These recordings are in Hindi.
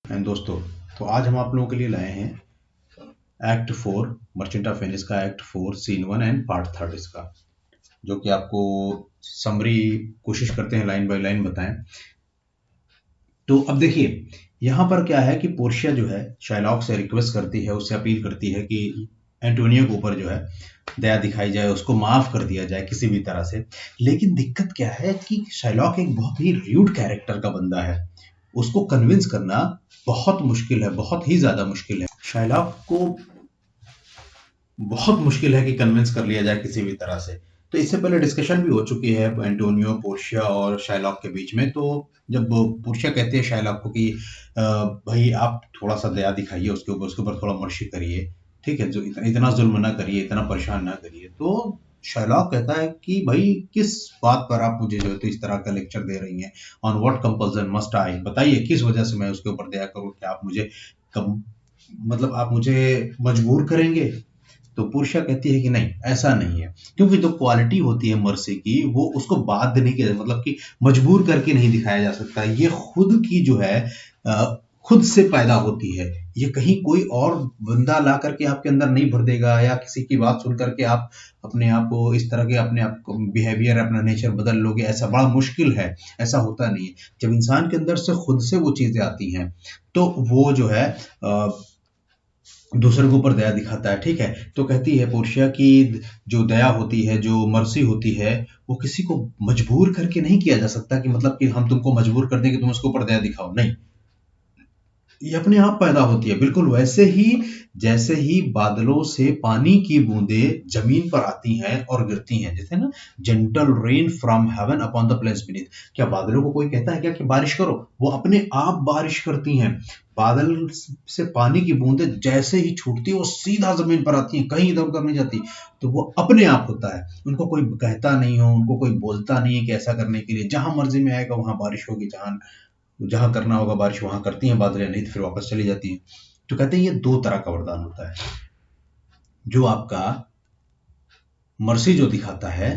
एंड दोस्तों, तो आज हम आप लोगों के लिए लाए हैं एक्ट 4 मर्चेंट ऑफ वेनिस का एक्ट 4 सीन 1 एंड पार्ट 3 इसका, जो कि आपको समरी कोशिश करते हैं लाइन बाय लाइन बताएं। तो अब देखिए यहाँ पर क्या है कि पोर्शिया जो है शाइलॉक से रिक्वेस्ट करती है, उससे अपील करती है कि एंटोनियो के ऊपर जो है दया दिखाई जाए, उसको माफ कर दिया जाए किसी भी तरह से। लेकिन दिक्कत क्या है कि शाइलॉक एक बहुत ही र्यूड कैरेक्टर का बंदा है, उसको कन्विंस करना बहुत मुश्किल है, बहुत ही ज्यादा मुश्किल है। शाइलॉक को बहुत मुश्किल है कि कन्विंस कर लिया जाए किसी भी तरह से। तो इससे पहले डिस्कशन भी हो चुकी है एंटोनियो, पोर्शिया और शाइलॉक के बीच में। तो जब पोर्शिया कहती है शाइलॉक को कि भाई आप थोड़ा सा दया दिखाइए उसके ऊपर थोड़ा मर्शी करिए, ठीक है, जो इतना जुल्म ना करिए, इतना परेशान ना करिए। तो शाइलॉक कहता है कि भाई किस बात पर आप मुझे जो है तो इस तरह का लेक्चर दे रही हैं, on what compulsion must I, बताइए किस वजह से मैं उसके ऊपर दया करूं, क्या आप मुझे मतलब आप मुझे मजबूर करेंगे। तो पुरुषा कहती है कि नहीं, ऐसा नहीं है, क्योंकि जो क्वालिटी होती है मर्सी की वो उसको बाध्य नहीं किया, मतलब कि मजबूर करके नहीं दिखाया जा सकता। ये खुद की जो है खुद से पैदा होती है। ये कहीं कोई और बंदा ला करके आपके अंदर नहीं भर देगा, या किसी की बात सुन करके आप अपने आप को इस तरह के अपने आप को बिहेवियर, अपना नेचर बदल लोगे, ऐसा बड़ा मुश्किल है, ऐसा होता नहीं है। जब इंसान के अंदर से खुद से वो चीजें आती हैं तो वो जो है दूसरे के ऊपर दया दिखाता है, ठीक है। तो कहती है पोर्शिया की जो दया होती है, जो मर्सी होती है, वो किसी को मजबूर करके नहीं किया जा सकता, कि मतलब कि हम तुमको मजबूर कर दें कि तुम उसके ऊपर दया दिखाओ, नहीं। ये अपने आप पैदा होती है, बिल्कुल वैसे ही जैसे ही बादलों से पानी की बूंदें जमीन पर आती हैं और गिरती हैं, जैसे ना gentle rain from heaven upon the place beneath. क्या बादलों को कोई कहता है क्या कि बारिश करो? वो अपने आप बारिश करती हैं। बादल से पानी की बूंदें जैसे ही छूटती है वो सीधा जमीन पर आती हैं, कहीं इधर उधर नहीं जाती। तो वो अपने आप होता है, उनको कोई कहता नहीं हो, उनको कोई बोलता नहीं है कि ऐसा करने के लिए। जहां मर्जी में आएगा वहां बारिश होगी, जहां जहां करना होगा बारिश वहां करती हैं बादलें, नहीं तो फिर वापस चली जाती हैं। तो कहते हैं ये दो तरह का वरदान होता है। जो आपका मर्सी जो दिखाता है,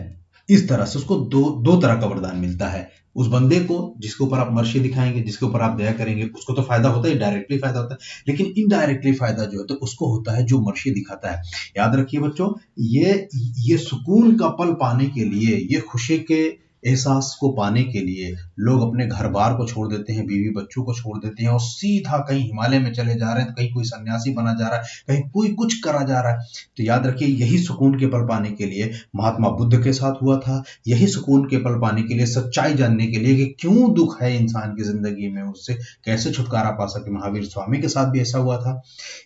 इस तरह से उसको दो दो तरह का वरदान मिलता है। उस बंदे को जिसके ऊपर आप मर्सी दिखाएंगे, जिसके ऊपर आप दया करेंगे, उसको तो फायदा होता है, डायरेक्टली फायदा होता है। लेकिन इनडायरेक्टली फायदा जो है तो उसको होता है जो मर्सी दिखाता है। याद रखिए बच्चों, ये सुकून का पल पाने के लिए, ये खुशी के एहसास को पाने के लिए लोग अपने घर बार को छोड़ देते हैं, बीवी बच्चों को छोड़ देते हैं और सीधा कहीं हिमालय में चले जा रहे हैं, तो कहीं कोई सन्यासी बना जा रहा है, कहीं कोई कुछ करा जा रहा है। तो याद रखिए, यही सुकून के पल पाने के लिए महात्मा बुद्ध के साथ हुआ था। यही सुकून के पल पाने के लिए, सच्चाई जानने के लिए कि क्यों दुख है इंसान की जिंदगी में, उससे कैसे छुटकारा पा सके, महावीर स्वामी के साथ भी ऐसा हुआ था।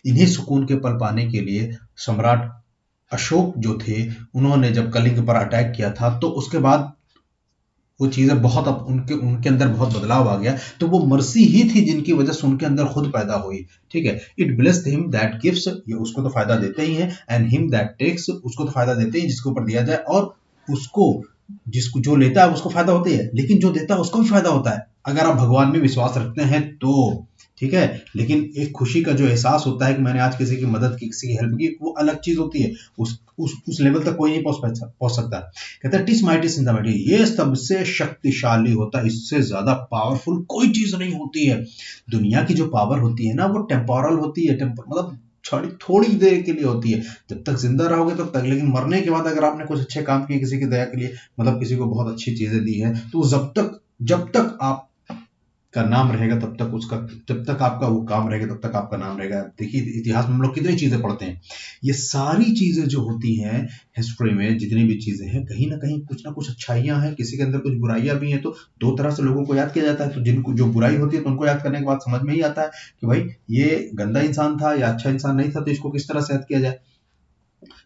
इन्हीं सुकून के पल पाने के लिए सम्राट अशोक जो थे, उन्होंने जब कलिंग पर अटैक किया था, तो उसके बाद वो चीजें बहुत, अब उनके उनके अंदर बहुत बदलाव आ गया। तो वो मर्सी ही थी जिनकी वजह से उनके अंदर खुद पैदा हुई, ठीक है। It blessed him that gives, ये उसको तो फायदा देते ही है, एंड हिम दैट टेक्स, उसको तो फायदा देते ही जिसके ऊपर दिया जाए, और उसको जिसको जो लेता है उसको फायदा होती है, लेकिन जो देता है उसको भी फायदा होता है, अगर आप भगवान में विश्वास रखते हैं तो, ठीक है। लेकिन एक खुशी का जो एहसास होता है कि मैंने आज किसी की मदद की, किसी की हेल्प की, वो अलग चीज होती है। उस लेवल तक कोई नहीं पहुंच सकता। कहता है टिस माइटिस इन द माइटी, ये सबसे शक्तिशाली होता है, इससे ज्यादा पावरफुल कोई चीज नहीं होती है। दुनिया की जो पावर होती है ना, वो टेम्पोरल होती है, मतलब थोड़ी देर के लिए होती है, जब तक जिंदा रहोगे तब तक। लेकिन मरने के बाद अगर आपने कुछ अच्छे काम किए किसी की दया के लिए, मतलब किसी को बहुत अच्छी चीजें दी हैं, तो जब तक आप का नाम रहेगा तब तक उसका, जब तक आपका वो काम रहेगा तब तक आपका नाम रहेगा। देखिए इतिहास में हम लोग कितनी चीजें पढ़ते हैं, ये सारी चीजें जो होती हैं हिस्ट्री में, जितनी भी चीजें हैं, कहीं ना कुछ अच्छाइयां हैं, किसी के अंदर कुछ बुराइयां भी हैं। तो दो तरह से लोगों को याद किया जाता है। तो जिनको जो बुराई होती है तो उनको याद करने के बाद समझ में ही आता है कि भाई ये गंदा इंसान था या अच्छा इंसान नहीं था, तो इसको किस तरह से याद किया जाए।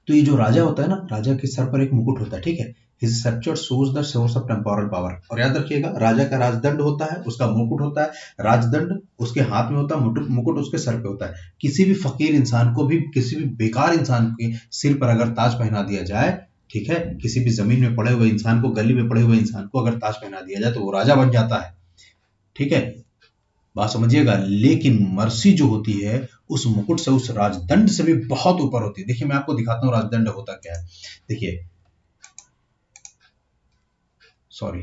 तो ये जो राजा होता है ना, राजा के सर पर एक मुकुट होता है, ठीक है। His scepter shows the source of temporal power। और याद रखिएगा, राजा का राजदंड होता है, उसका मुकुट होता है, राजदंड उसके हाथ में होता है, मुकुट उसके सर पे होता है। किसी भी फकीर इंसान को भी, किसी भी बेकार इंसान के सिर पर अगर ताज पहना दिया जाए, ठीक है, किसी भी जमीन में पड़े हुए इंसान को, गली में पड़े हुए इंसान को अगर ताज पहना दिया जाए तो वो राजा बन जाता है, ठीक है, बात समझिएगा। लेकिन मर्सी जो होती है उस मुकुट से, उस राजदंड से भी बहुत ऊपर होती है। देखिए मैं आपको दिखाता हूँ राजदंड होता क्या है। देखिए, सॉरी,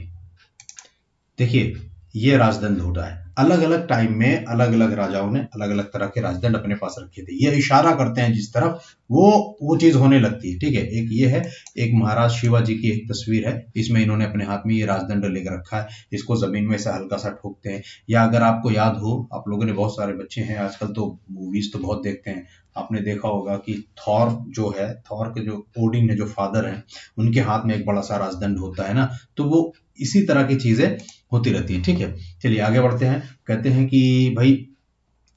देखिए ये राजदंड होता है, अलग अलग टाइम में अलग अलग राजाओं ने अलग अलग तरह के राजदंड अपने पास रखे थे। ये इशारा करते हैं जिस तरफ वो चीज होने लगती है। ठीक है, एक ये है, एक महाराज शिवाजी की एक तस्वीर है, इसमें इन्होंने अपने हाथ में ये राजदंड लेकर रखा है, इसको जमीन में से हल्का सा ठोकते हैं। या अगर आपको याद हो, आप लोगों ने, बहुत सारे बच्चे हैं आजकल तो मूवीज तो बहुत देखते हैं, आपने देखा होगा कि थॉर जो है, थॉर के जो ओडिन है, जो फादर हैं, उनके हाथ में एक बड़ा सा राजदंड होता है ना, तो वो इसी तरह की चीजें होती रहती है। ठीक है, चलिए आगे बढ़ते हैं। कहते हैं कि भाई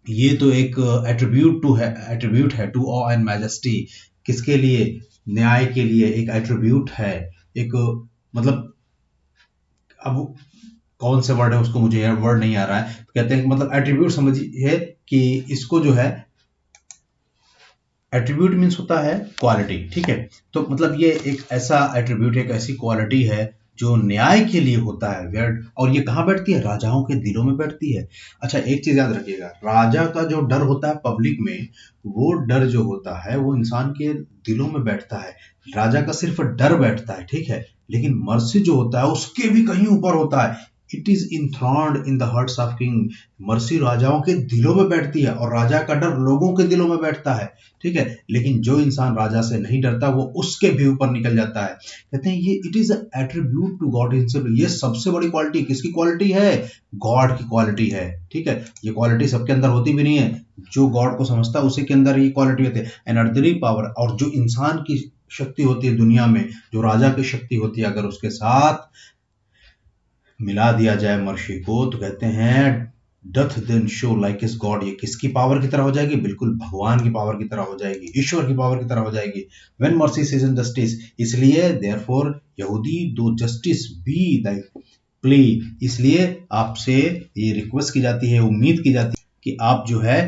ये तो एक एट्रीब्यूट है टू ऑ एंड मैजेस्टी। किसके लिए? न्याय के लिए एक एट्रीब्यूट है, एक मतलब, अब कौन से वर्ड है उसको, मुझे यार वर्ड नहीं आ रहा है। तो कहते हैं कि मतलब एट्रीब्यूट समझिए कि इसको जो है, एट्रीब्यूट मीन्स होता है क्वालिटी। ठीक है, तो मतलब ये एक ऐसा एट्रीब्यूट, एक ऐसी क्वालिटी है जो न्याय के लिए होता है। वेयर, और ये कहाँ बैठती है? राजाओं के दिलों में बैठती है। अच्छा, एक चीज याद रखिएगा, राजा का जो डर होता है पब्लिक में, वो डर जो होता है वो इंसान के दिलों में बैठता है। राजा का सिर्फ डर बैठता है, ठीक है, लेकिन मर्सी जो होता है उसके भी कहीं ऊपर होता है। It is enthroned in the hearts of king. Mercy राजाओं के दिलों में बैठती है और राजा का डर लोगों के दिलों में बैठता है। ठीक है, लेकिन जो इंसान राजा से नहीं डरता वो उसके भी ऊपर निकल जाता है। कहते हैं ये it is attribute to God himself. ये सबसे बड़ी क्वालिटी किसकी क्वालिटी है? गॉड की क्वालिटी है। ठीक है, ये क्वालिटी सबके अंदर होती भी नहीं है, जो गॉड को समझता है उसी के अंदर ये क्वालिटी होती है। एनर्जी पावर, और जो इंसान की शक्ति होती है दुनिया में, जो राजा की शक्ति होती है, अगर उसके साथ मिला दिया जाए मर्शी को, तो कहते हैं doth then show like is God. ये किसकी पावर की तरह हो जाएगी? बिल्कुल भगवान की पावर की तरह हो जाएगी, ईश्वर की पावर की तरह हो जाएगी। When mercy seasons justice, इसलिए देयरफॉर यहूदी दो जस्टिस बी दाई प्ली, इसलिए आपसे ये रिक्वेस्ट की जाती है, उम्मीद की जाती है कि आप जो है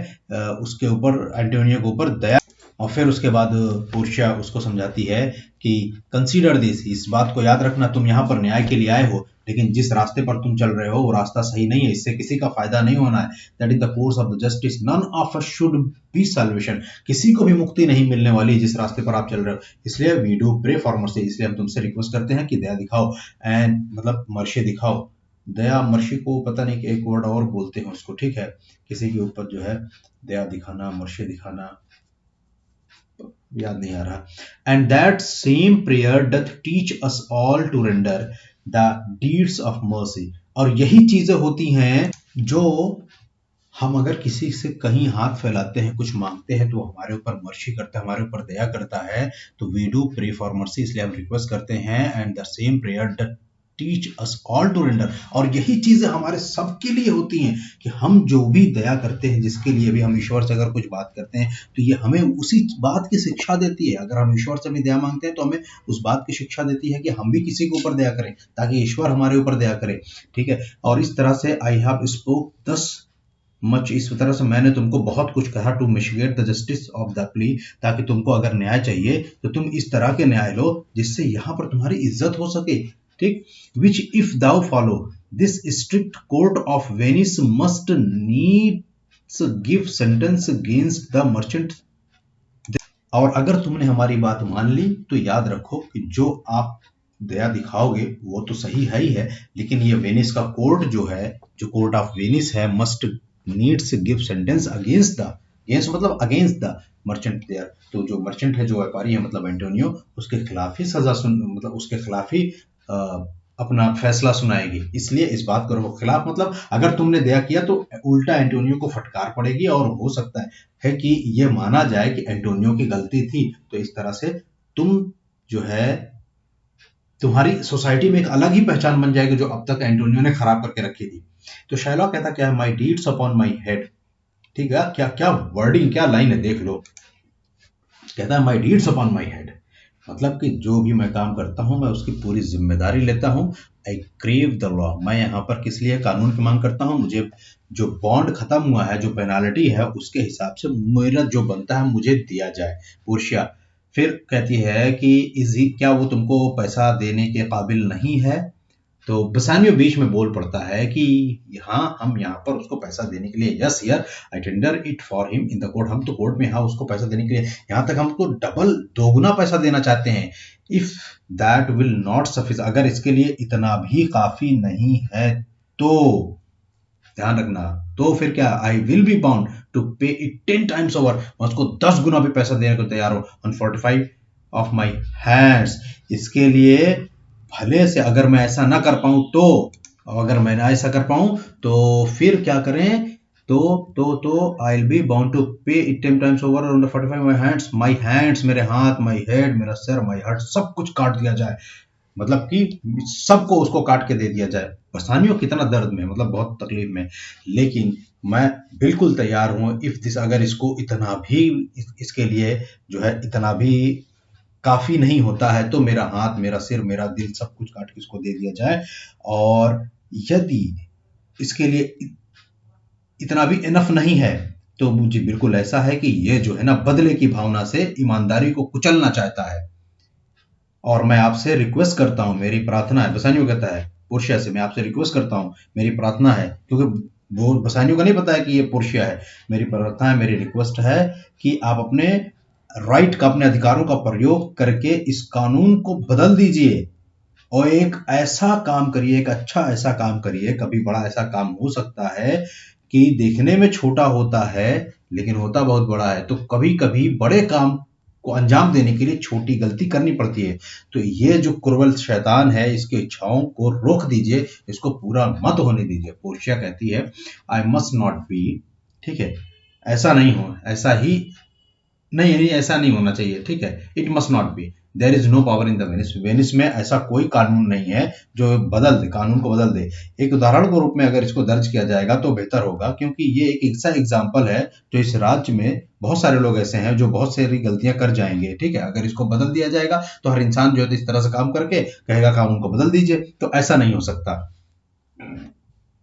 उसके ऊपर, एंटोनियो के ऊपर दया। और फिर उसके बाद पोर्शिया उसको समझाती है कि कंसीडर दिस, इस बात को याद रखना, तुम यहाँ पर न्याय के लिए आए हो, लेकिन जिस रास्ते पर तुम चल रहे हो वो रास्ता सही नहीं है, इससे किसी का फायदा नहीं होना है। That is the course of the justice, none of us should be salvation. किसी को भी मुक्ति नहीं मिलने वाली जिस रास्ते पर आप चल रहे हो। इसलिए we do pray for mercy, इसलिए हम तुमसे रिक्वेस्ट करते हैं कि दया दिखाओ, एंड मतलब मर्शी दिखाओ। दया, मर्शी को पता नहीं कि एक वर्ड और बोलते हैं उसको, ठीक है, किसी के ऊपर जो है दया दिखाना, मर्शी दिखाना, याद नहीं आ रहा। And that same prayer doth teach us all to render the deeds of mercy. और यही चीजें होती हैं जो हम अगर किसी से कहीं हाथ फैलाते हैं, कुछ मांगते हैं, तो हमारे ऊपर मर्शी करता है, हमारे ऊपर दया करता है, तो we do pray for mercy, इसलिए हम रिक्वेस्ट करते हैं। And the same prayer doth teach us all to render. और यही चीजें हमारे सबके लिए होती हैं कि हम जो भी दया करते हैं, जिसके लिए भी हम ईश्वर से अगर कुछ बात करते हैं, तो ये हमें उसी बात की शिक्षा देती है। अगर हम ईश्वर से भी दया मांगते हैं तो हमें उस बात की शिक्षा देती है कि हम भी किसी के ऊपर दया करें, ताकि ईश्वर हमारे ऊपर दया करे। ठीक है, और इस तरह से I have spoke thus much, इस तरह से मैंने तुमको बहुत कुछ कहा, to mitigate the justice of the plea, ताकि तुमको अगर न्याय चाहिए तो तुम इस तरह के न्याय लो जिससे यहाँ पर तुम्हारी इज्जत हो सके। ठीक, which if thou follow this strict court of Venice must needs give sentence against the merchant. और अगर तुमने हमारी बात मान ली तो याद रखो कि जो आप दया दिखाओगे वो तो सही है ही है, लेकिन ये वेनिस का कोर्ट जो है, जो कोर्ट ऑफ वेनिस है, must needs give sentence against the, against मतलब अगेंस्ट द मर्चेंट देयर। तो जो मर्चेंट है, जो व्यापारी है, मतलब एंटोनियो, उसके खिलाफ ही सजा मतलब उसके खिलाफ ही अपना फैसला सुनाएगी। इसलिए इस बात को रखो, खिलाफ मतलब अगर तुमने दया किया तो उल्टा एंटोनियो को फटकार पड़ेगी, और हो सकता है कि ये माना जाए कि एंटोनियो की गलती थी। तो इस तरह से तुम जो है, तुम्हारी सोसाइटी में एक अलग ही पहचान बन जाएगी जो अब तक एंटोनियो ने खराब करके रखी थी। तो शायलॉक कहता क्या है, माई डीड्स अपॉन माई हेड। ठीक है, क्या क्या वर्डिंग, क्या लाइन है, देख लो। कहता है माई डीड्स अपॉन माई हेड, मतलब कि जो भी मैं काम करता हूं मैं उसकी पूरी जिम्मेदारी लेता हूं। आई क्रेव द लॉ, मैं यहाँ पर किस लिए कानून की मांग करता हूं, मुझे जो बॉन्ड खत्म हुआ है, जो पेनाल्टी है, उसके हिसाब से मेरा जो बनता है मुझे दिया जाए। पोर्शिया फिर कहती है कि क्या वो तुमको पैसा देने के काबिल नहीं है? तो बसानियो बीच में बोल पड़ता है कि हाँ, हम यहाँ पर उसको पैसा देने के लिए, yes here I tender it for him in the court, हम तो कोर्ट में हाँ उसको पैसा देने के लिए, यहाँ तक हमको डबल दोगुना पैसा देना चाहते हैं। If that will not suffice, अगर इसके लिए इतना भी काफी नहीं है तो ध्यान रखना। तो फिर क्या, I will be bound to pay it 10 times over, मैं उसको 10 गुना भी पैसा देने को तैयार हूं, ऑन 45 ऑफ माई हैंड्स। इसके लिए भले से अगर मैं ऐसा ना कर पाऊं तो, अगर मैं ना ऐसा कर पाऊं तो फिर क्या करें, तो I will be bound to pay it 10 times over on 45 my hands, मेरे हाथ, माई हेड, मेरा सर, माई हार्ट, सब कुछ काट दिया जाए, मतलब कि सबको उसको काट के दे दिया जाए। बसानियों कितना दर्द में, मतलब बहुत तकलीफ में, लेकिन मैं बिल्कुल तैयार हूं इफ दिस, अगर इसको इतना भी, इसके लिए जो है इतना भी काफी नहीं होता है तो मेरा हाथ, मेरा सिर, मेरा दिल, सब कुछ काट के इसको दे दिया जाए। और यदि इसके लिए इतना भी इनफ नहीं है तो मुझे बिल्कुल ऐसा है कि ये जो है ना बदले की भावना से ईमानदारी को कुचलना चाहता है। और मैं आपसे रिक्वेस्ट करता हूं, मेरी प्रार्थना है, बसानियों कहता है पुरुषिया से, मैं आपसे रिक्वेस्ट करता हूं, मेरी प्रार्थना है, क्योंकि वो बसानियों का नहीं पता है कि ये पुरुषिया है, मेरी प्रार्थना है, मेरी रिक्वेस्ट है कि आप अपने राइट का, अपने अधिकारों का प्रयोग करके इस कानून को बदल दीजिए और एक ऐसा काम करिए, एक अच्छा ऐसा काम करिए, कभी बड़ा ऐसा काम हो सकता है कि देखने में छोटा होता है लेकिन होता बहुत बड़ा है, तो कभी कभी बड़े काम को अंजाम देने के लिए छोटी गलती करनी पड़ती है। तो ये जो क्रूवल शैतान है, इसकी इच्छाओं को रोक दीजिए, इसको पूरा मत होने दीजिए। पोर्शिया कहती है आई मस्ट नॉट बी, ठीक है, ऐसा नहीं हो, ऐसा ही नहीं, ऐसा नहीं होना चाहिए, ठीक है, it must not be, there is no power in the Venice, Venice में ऐसा कोई कानून नहीं है जो बदल दे, कानून को बदल दे। एक उदाहरण के रूप में अगर इसको दर्ज किया जाएगा तो बेहतर होगा, क्योंकि ये एक ऐसा एग्जाम्पल है जो इस राज्य में बहुत सारे लोग ऐसे हैं जो बहुत सारी गलतियां कर जाएंगे, ठीक है। अगर इसको बदल दिया जाएगा तो हर इंसान जो है इस तरह से काम करके कहेगा कानून को बदल दीजिए, तो ऐसा नहीं हो सकता।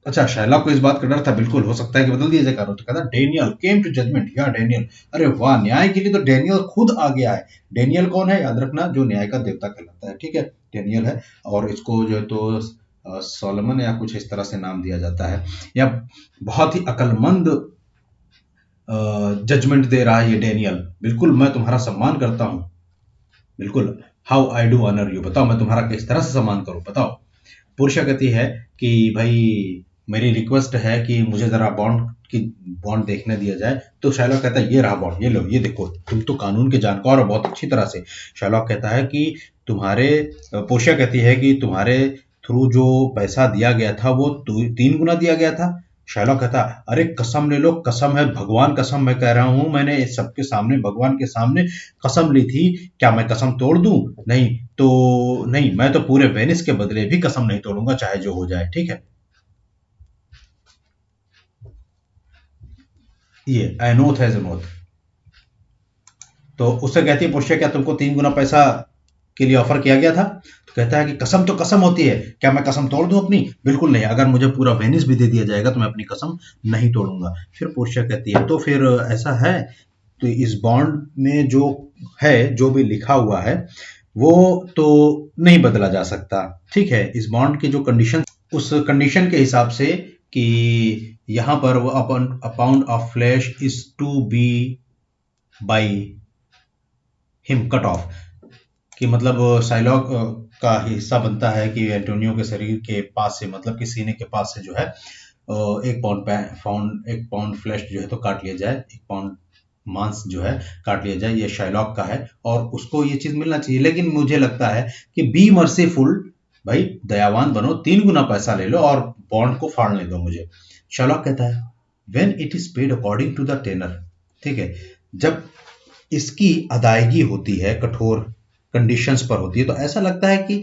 अच्छा, शैला को इस बात का डर था, बिल्कुल हो सकता है कि बदल दिया जाए कानून, तो कहता डेनियल केम टू जजमेंट, या डेनियल, अरे वाह, न्याय के लिए तो डेनियल खुद आ गया है। डेनियल कौन है, याद रखना, जो न्याय का देवता कहलाता है, ठीक है, डेनियल है। और इसको जो है तो सोलोमन या कुछ इस तरह से नाम दिया जाता है, या बहुत ही अकलमंद जजमेंट दे रहा है ये डेनियल। बिल्कुल मैं तुम्हारा सम्मान करता हूं, बिल्कुल, how I do honour you, बताओ मैं तुम्हारा किस तरह से सम्मान करूं, बताओ। पुरुषा कहती है कि भाई मेरी रिक्वेस्ट है कि मुझे जरा बॉन्ड देखने दिया जाए। तो शायलॉक कहता है ये रहा बॉन्ड, ये लो, ये देखो, तुम तो कानून के जानकार हो बहुत अच्छी तरह से। शायलॉक कहता है कि तुम्हारे, पोर्शिया कहती है कि तुम्हारे थ्रू जो पैसा दिया गया था वो 3 गुना दिया गया था। शायलॉक कहता है अरे कसम ले लो, कसम है, भगवान कसम मैं कह रहा हूं, मैंने इस सबके सामने, भगवान के सामने कसम ली थी, क्या मैं कसम तोड़ दूं? नहीं तो नहीं, मैं तो पूरे वेनिस के बदले भी कसम नहीं तोड़ूंगा, चाहे जो हो जाए, ठीक है। ये एन ओथ है, एन ओथ। तो उससे कहती है पोर्शिया क्या तुमको 3 गुना पैसा के लिए ऑफर किया गया था? तो कहता है कि कसम तो कसम होती है, क्या मैं कसम तोड़ दूं अपनी? बिल्कुल नहीं, अगर मुझे पूरा वेनिस भी दे दिया जाएगा तो मैं अपनी कसम नहीं तोड़ूंगा। फिर पोर्शिया कहती है तो फिर ऐसा है, तो इस बॉन्ड में जो है, जो भी लिखा हुआ है वो तो नहीं बदला जा सकता, ठीक है। इस बॉन्ड की जो कंडीशन, उस कंडीशन के हिसाब से कि यहां पर वो a pound of flesh is to be by him cut off, कि मतलब साइलॉग का हिस्सा बनता है कि एंटोनियो के शरीर के पास से, मतलब कि सीने के पास से जो है 1 पाउंड फ्लैश जो है तो काट लिया जाए, 1 पाउंड मांस जो है काट लिया जाए, ये शाइलॉक का है और उसको ये चीज मिलना चाहिए। लेकिन मुझे लगता है कि बी मर्सीफुल, भाई दयावान बनो, 3 गुना पैसा ले लो और बॉन्ड को फाड़ने दो मुझे। शाइलॉक कहता है when it is paid according to the tenor, ठीक है, जब इसकी अदायगी होती है कठोर कंडीशंस पर होती है, तो ऐसा लगता है कि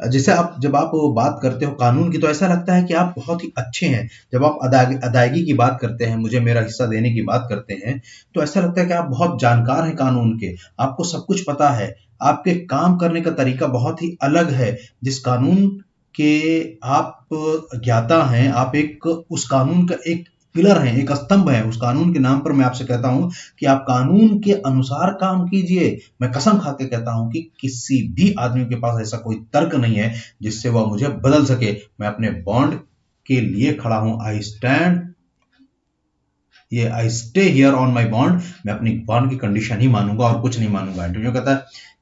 जैसे आप, जब आप बात करते हो कानून की, तो ऐसा लगता है कि आप बहुत ही अच्छे हैं। जब आप अदायगी की बात करते हैं, मुझे मेरा हिस्सा देने की बात करते हैं, तो ऐसा लगता है कि आप बहुत जानकार हैं कानून के, आपको सब कुछ पता है, आपके काम करने का तरीका बहुत ही अलग है। जिस कानून के आप ज्ञाता हैं, आप एक उस कानून का एक पिलर हैं, एक स्तंभ है। उस कानून के नाम पर मैं आपसे कहता हूं कि आप कानून के अनुसार काम कीजिए। मैं कसम खा के कहता हूं कि किसी भी आदमी के पास ऐसा कोई तर्क नहीं है जिससे वह मुझे बदल सके। मैं अपने बॉन्ड के लिए खड़ा हूं, I stay here on my bond, मैं अपनी बॉन्ड की कंडीशन ही मानूंगा और कुछ नहीं मानूंगा। एंटोनियो कहता है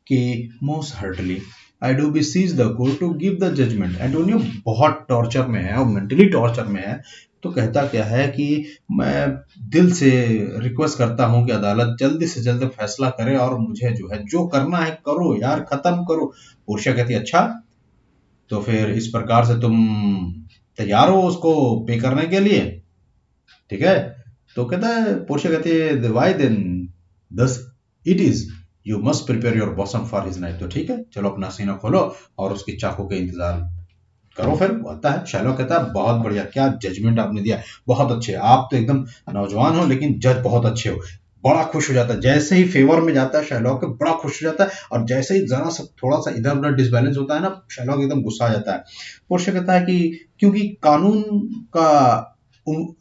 कि most heartily I do beseech the court to give the judgement. Antonio बहुत टॉर्चर में है और मेंटली टॉर्चर में है तो कहता क्या है कि मैं दिल से रिक्वेस्ट करता हूं कि अदालत जल्दी से जल्दी फैसला करे और मुझे जो है जो करना है करो यार, खत्म करो। पोर्शिया कहती है अच्छा, तो फिर इस प्रकार से तुम तैयार हो उसको पे करने के लिए, ठीक है। तो कहता है, पोर्शिया कहती है why then thus it is you must prepare your bosom for his knife. तो ठीक है, चलो अपना सीना खोलो और उसकी चाकू के इंतजार करो। फिर वो आता है, शैलॉक कहता है बहुत बढ़िया, क्या जजमेंट आपने दिया, बहुत अच्छे, आप तो एकदम नौजवान हो लेकिन जज बहुत अच्छे हो। बड़ा खुश हो जाता है, जैसे ही फेवर में जाता है शैलॉक के बड़ा खुश हो जाता है, और जैसे ही जरा सा थोड़ा सा इधर उधर डिसबैलेंस होता है ना, शैलॉक एकदम गुस्सा आ जाता है। पोर्शिया कहता है कि क्योंकि कानून का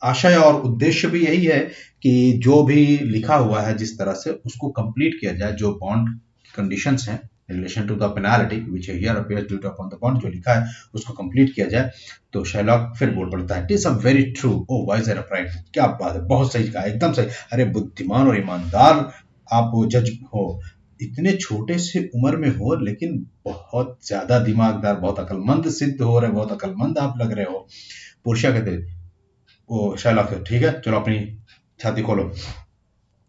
आशय और उद्देश्य भी यही है कि जो भी लिखा हुआ है जिस तरह से उसको कंप्लीट किया जाए, जो बॉन्ड कंडीशंस हैं relation to the penalty which here appears due upon the bond, जो लिखा है उसको कंप्लीट किया जाए। तो शैलॉक फिर बोल पड़ता है, it is a very true, O wiser upright, क्या बात है, बहुत सही कहा, एकदम सही, अरे बुद्धिमान और ईमानदार आप जज हो, इतने छोटे से उम्र में हो लेकिन बहुत ज्यादा दिमागदार, बहुत अकलमंद सिद्ध हो रहे, बहुत अकलमंद आप लग रहे हो। पोर्शिया कहते, वो शैलॉक, ठीक है चलो अपनी छाती खोलो।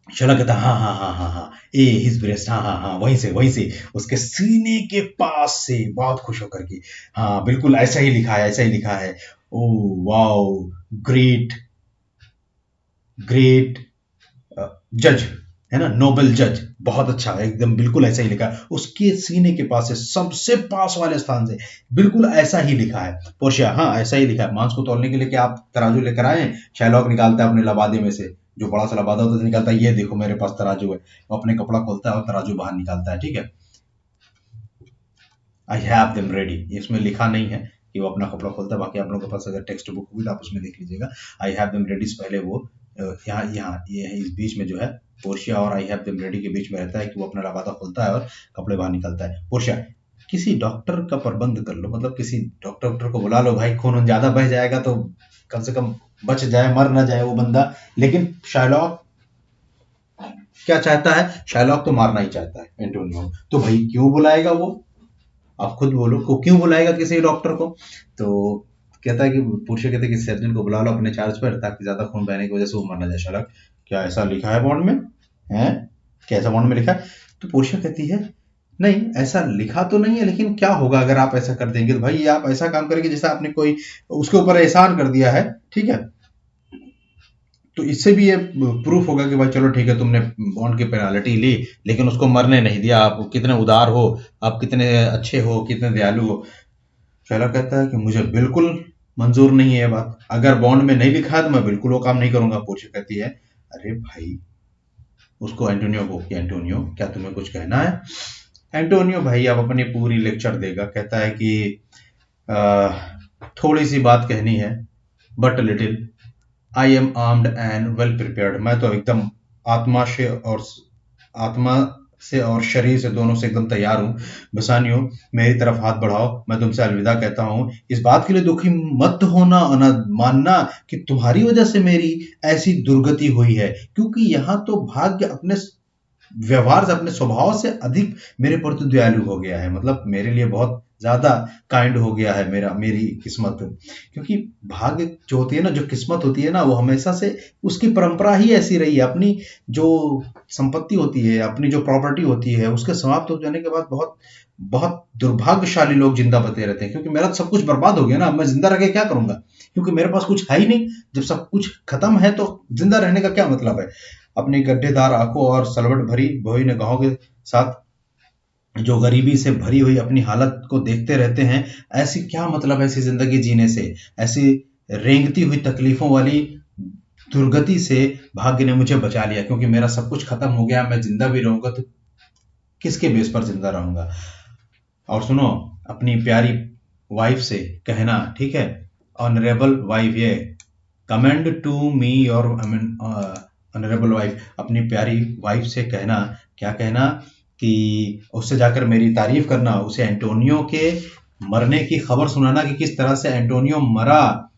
शैलॉक कहता हाँ हाँ हाँ हाँ हाँ, ए हिज ब्रेस्ट, हाँ हाँ हाँ, वहीं से उसके सीने के पास से, बहुत खुश होकर की, हाँ बिल्कुल ऐसा ही लिखा है, ऐसा ही लिखा है, ओ वाओ, ग्रेट ग्रेट जज, है ना, नोबल जज, बहुत अच्छा, एकदम बिल्कुल ऐसा ही लिखा है, उसके सीने के पास से, सबसे पास वाले स्थान से, बिल्कुल ऐसा ही लिखा है। पोर्शिया, हाँ ऐसा ही लिखा है, मांस को तौलने के लिए क्या आप तराजू लेकर आए? शैलॉक निकालता है अपने लबादे में से, जो बड़ा सा लबादा होता है, निकालता है, ये देखो मेरे पास तराजू है, वो अपने कपड़ा खोलता है और तराजू बाहर निकालता है, ठीक है। आई हैव देम रेडी, इसमें लिखा नहीं है कि वो अपना कपड़ा खोलता है, बाकी आप लोगों के पास अगर टेक्स्ट बुक होगी तो आप उसमें देख लीजिएगा। आई हैव देम रेडी से पहले वो यहाँ यहाँ ये इस बीच में जो है पोर्शिया और आई हैव देम रेडी के बीच में रहता है कि वो अपना लबादा खोलता है और कपड़े बाहर निकलता है। पोर्शिया, किसी डॉक्टर का प्रबंध कर लो, मतलब किसी डॉक्टर को बुला लो भाई, खून ज्यादा बह जाएगा तो कम से कम बच जाए, मर ना जाए वो बंदा। लेकिन शाइलॉक क्या चाहता है? शाइलॉक तो मारना ही चाहता है एंटोनियो, तो भाई क्यों बुलाएगा वो? आप खुद बोलो, को क्यों बुलाएगा किसी डॉक्टर को? तो कहता है कि पोर्शिया कहते हैं कि सर्जन को बुला लो अपने चार्ज पर, ताकि ज्यादा खून बहने की वजह से वो मर ना जाए। शाइलॉक, क्या ऐसा लिखा है बॉन्ड में? है क्या ऐसा बॉन्ड में लिखा है? तो पोर्शिया कहती है नहीं ऐसा लिखा तो नहीं है, लेकिन क्या होगा अगर आप ऐसा कर देंगे, तो भाई आप ऐसा काम करेंगे जैसे आपने कोई उसके ऊपर एहसान कर दिया है, ठीक है। तो इससे भी ये प्रूफ होगा कि भाई चलो ठीक है, तुमने बॉन्ड की पेनाल्टी ली लेकिन उसको मरने नहीं दिया, आप कितने उदार हो, आप कितने अच्छे हो, कितने दयालु हो। शैला कहता है कि मुझे बिल्कुल मंजूर नहीं है ये बात, अगर बॉन्ड में नहीं लिखा है तो मैं बिल्कुल वो काम नहीं करूंगा। पोर्शिया कहती है अरे भाई उसको, एंटोनियो को, कि एंटोनियो क्या तुम्हें कुछ कहना है? एंटोनियो भाई अब अपनी पूरी लेक्चर देगा, कहता है कि थोड़ी सी बात कहनी है, but little, I am armed and well prepared, मैं तो एकदम आत्मा से और शरीर से दोनों से एकदम तैयार हूँ। बसानियो मेरी तरफ हाथ बढ़ाओ, मैं तुमसे अलविदा कहता हूँ। इस बात के लिए दुखी मत होना और न मानना कि तुम्हारी वजह से मेरी ऐसी दुर्गति हुई है, क्योंकि यहाँ तो भाग्य अपने व्यवहार से, अपने स्वभाव से अधिक मेरे प्रति दयालु हो गया है, मतलब मेरे लिए बहुत ज्यादा काइंड हो गया है मेरी किस्मत। क्योंकि भाग्य जो होती है ना, जो किस्मत होती है ना, वो हमेशा से उसकी परंपरा ही ऐसी रही है, अपनी जो संपत्ति होती है, अपनी जो प्रॉपर्टी होती है, उसके समाप्त हो जाने के बाद बहुत बहुत दुर्भाग्यशाली लोग जिंदा बचे रहते हैं। क्योंकि मेरा तो सब कुछ बर्बाद हो गया ना, मैं जिंदा रह के क्या करूंगा, क्योंकि मेरे पास कुछ है ही नहीं। जब सब कुछ खत्म है तो जिंदा रहने का क्या मतलब है? अपनी गड्ढेदार आंखों और सलवट भरी भोई निगाहों के साथ जो गरीबी से भरी हुई अपनी हालत को देखते रहते हैं, ऐसी क्या मतलब ऐसी जिंदगी जीने से, ऐसी रेंगती हुई तकलीफों वाली दुर्गति से भाग्य ने मुझे बचा लिया। क्योंकि मेरा सब कुछ खत्म हो गया, मैं जिंदा भी रहूंगा तो किसके बेस पर जिंदा रहूंगा? और सुनो, अपनी प्यारी वाइफ से कहना, ठीक है, ऑनरेबल वाइफ, ये कमेंड टू मी और ऑनरेबल वाइफ, अपनी प्यारी वाइफ से कहना, क्या कहना कि उससे जाकर मेरी तारीफ करना, उसे एंटोनियो के मरने की खबर सुनाना कि किस तरह से एंटोनियो मरा।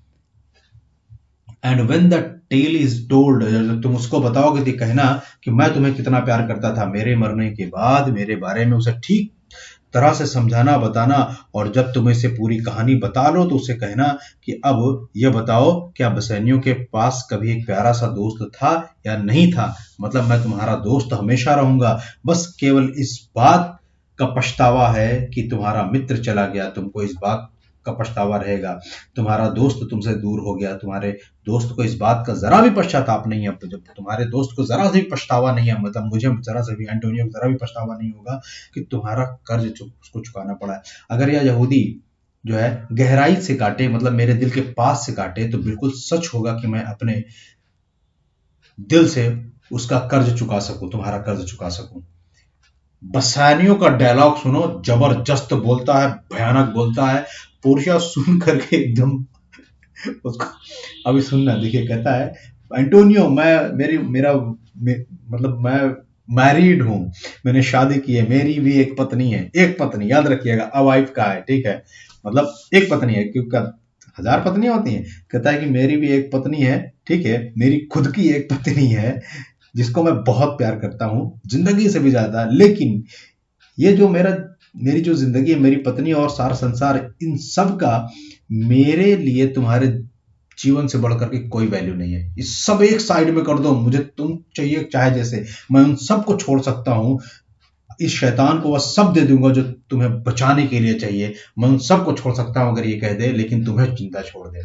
And when the tale is told, तुम उसको बताओगे तो कहना कि मैं तुम्हें कितना प्यार करता था, मेरे मरने के बाद मेरे बारे में उसे ठीक तरह से समझाना बताना, और जब तुम इसे पूरी कहानी बता लो तो उसे कहना कि अब यह बताओ क्या बसैनियों के पास कभी एक प्यारा सा दोस्त था या नहीं था। मतलब मैं तुम्हारा दोस्त हमेशा रहूंगा, बस केवल इस बात का पछतावा है कि तुम्हारा मित्र चला गया, तुमको इस बात का पछतावा रहेगा। तुम्हारा दोस्त तुमसे दूर हो गया, तुम्हारे दोस्त को इस बात का जरा भी पश्चाताप नहीं है। जब तुम्हारे दोस्त को जरा से भी पछतावा नहीं है, मतलब मुझे जरा से भी, एंटोनियो को जरा भी पछतावा नहीं होगा कि तुम्हारा कर्ज उसको चुकाना पड़ा है। अगर यह यहूदी जो है गहराई से काटे, मतलब मेरे दिल के पास से काटे, तो बिल्कुल सच होगा कि मैं अपने दिल से उसका कर्ज चुका सकूं, तुम्हारा कर्ज चुका सकूं। बसानियों का डायलॉग सुनो, जबरदस्त बोलता है, भयानक बोलता है। पोर्शिया सुन करके एकदम उसको, अभी सुनना, देखिए कहता है एंटोनियो, मतलब मैं मैरिड हूं, मैंने शादी की है, मेरी भी एक पत्नी है, एक पत्नी, याद रखिएगा, अ वाइफ का है, ठीक है, मतलब एक पत्नी है, क्योंकि 1000 पत्नियां होती हैं। कहता है कि मेरी भी एक पत्नी है, ठीक है, मेरी खुद की एक पत्नी है जिसको मैं बहुत प्यार करता हूं, जिंदगी से भी ज्यादा। लेकिन ये जो मेरी जो जिंदगी है, मेरी पत्नी और सारा संसार, इन सब का मेरे लिए तुम्हारे जीवन से बढ़कर के कोई वैल्यू नहीं है। ये सब एक साइड में कर दो, मुझे तुम चाहिए चाहे जैसे, मैं उन सबको छोड़ सकता हूं। इस शैतान को वह सब दे दूंगा जो तुम्हें बचाने के लिए चाहिए, मैं उन सबको छोड़ सकता हूं अगर ये कह दे, लेकिन तुम्हें चिंता छोड़ दे।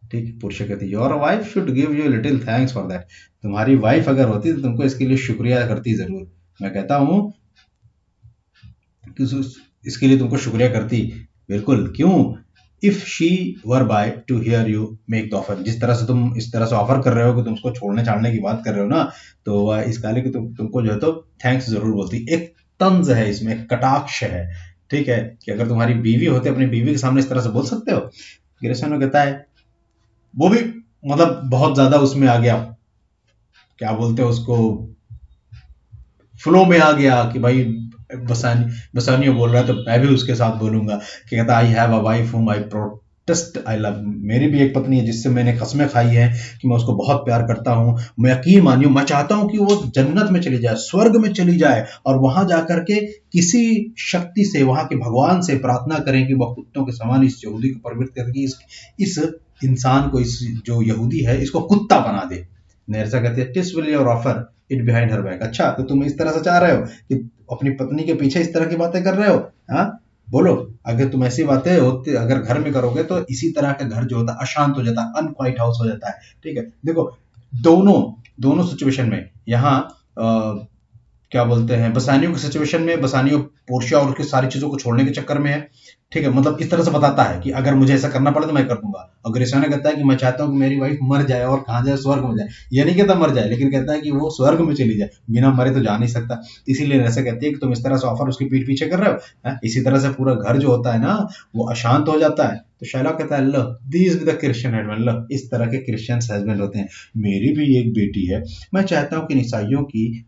ठीक है, पुरुष कहती है your wife should give you little thanks for that. तुम्हारी वाइफ अगर होती तो तुमको इसके लिए शुक्रिया करती जरूर। मैं कहता हूं कि इसके लिए तुमको शुक्रिया करती, बिल्कुल। क्यों? If she were by to hear you make the offer, जिस तरह से तुम इस तरह से ऑफर कर रहे हो कि तुम उसको छोड़ने छाड़ने की बात कर रहे हो ना, तो वह इस काले कि तुमको जो है तो थैंक्स जरूर बोलती। एक तंज है इसमें, एक कटाक्ष है, ठीक है, कि अगर तुम्हारी बीवी होती, अपनी बीवी के सामने इस तरह से बोल सकते हो। गिरेशन कहता है, वो भी मतलब बहुत ज्यादा उसमें आ गया, क्या बोलते हैं उसको, फ्लो में आ गया कि भाई बसानियो बोल रहा है तो मैं भी उसके साथ बोलूंगा। कि कहता आई हैव अ वाइफ हुम आई प्रोटेस्ट आई लव, मेरी भी एक पत्नी है जिससे मैंने कसमें खाई है कि मैं उसको बहुत प्यार करता हूं। मैं यकीन मानियो, मैं चाहता हूं कि वो जन्नत में चली जाए, स्वर्ग में चली जाए, और वहां जाकर के किसी शक्ति से, वहां के भगवान से प्रार्थना करें कि वह कुत्तों के समान इस यहूदी को प्रवृत्त करके इस इंसान को, इस जो यहूदी है इसको कुत्ता बना दे। नेरसा कहती है TISS will your offer it behind her back. अच्छा, तो तुम इस तरह से चाह रहे हो कि अपनी पत्नी के पीछे इस तरह की बातें कर रहे हो? हाँ, बोलो। अगर तुम ऐसी बातें होती अगर घर में करोगे तो इसी तरह का घर जो होता है अशांत हो जाता है, अनक्वाइट हाउस हो जाता है। ठीक है, देखो दोनों दोनों सिचुएशन में यहाँ क्या बोलते हैं, बसानियों की सिचुएशन में बसानियों पोर्शिया और उसकी सारी चीजों को छोड़ने के चक्कर में है। ठीक है, मतलब इस तरह से बताता है कि अगर मुझे ऐसा करना पड़े तो मैं कर दूंगा। और ग्रेसियाना कहता है कि मैं चाहता हूं कि मेरी वाइफ मर जाए, और कहां जाए, स्वर्ग में जाए। ये नहीं कहता मर जाए, लेकिन कहता है कि वो स्वर्ग में चली जाए, बिना मरे तो जा नहीं सकता। इसीलिए ऐसा कहती है कि तुम इस तरह से ऑफर उसकी पीठ पीछे कर रहे हो। इसी तरह से पूरा घर जो होता है ना वो अशांत हो जाता है। तो शैला कहता है लो दीज द क्रिश्चियन हस्बैंड, लो इस तरह के क्रिश्चियन हस्बैंड होते हैं। मेरी भी एक बेटी है, मैं चाहता हूं कि ईसाइयों की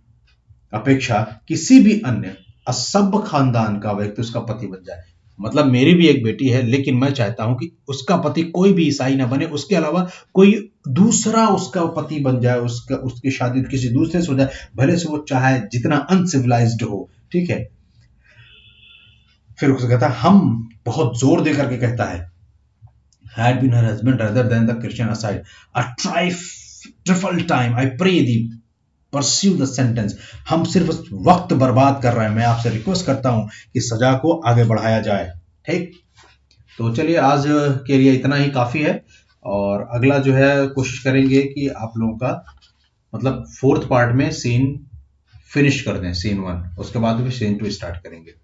अपेक्षा किसी भी अन्य असभ्य खानदान का व्यक्ति उसका पति बन जाए। मतलब मेरी भी एक बेटी है, लेकिन मैं चाहता हूं कि उसका पति कोई भी ईसाई ना बने, उसके अलावा कोई दूसरा उसका पति बन जाए, उसकी शादी किसी दूसरे से हो जाए, भले से वो चाहे जितना अनसिविलाइज्ड हो। ठीक है, फिर उसको कहता है, हम बहुत जोर देकर के कहता है had been her husband rather than the Christian aside a trifle time I pray thee pursue the sentence. हम सिर्फ वक्त बर्बाद कर रहे हैं, मैं आपसे रिक्वेस्ट करता हूं कि सजा को आगे बढ़ाया जाए। ठीक, तो चलिए आज के लिए इतना ही काफी है, और अगला जो है कोशिश करेंगे कि आप लोगों का मतलब 4th पार्ट में सीन फिनिश कर दें, सीन 1, उसके बाद भी सीन 2 स्टार्ट करेंगे।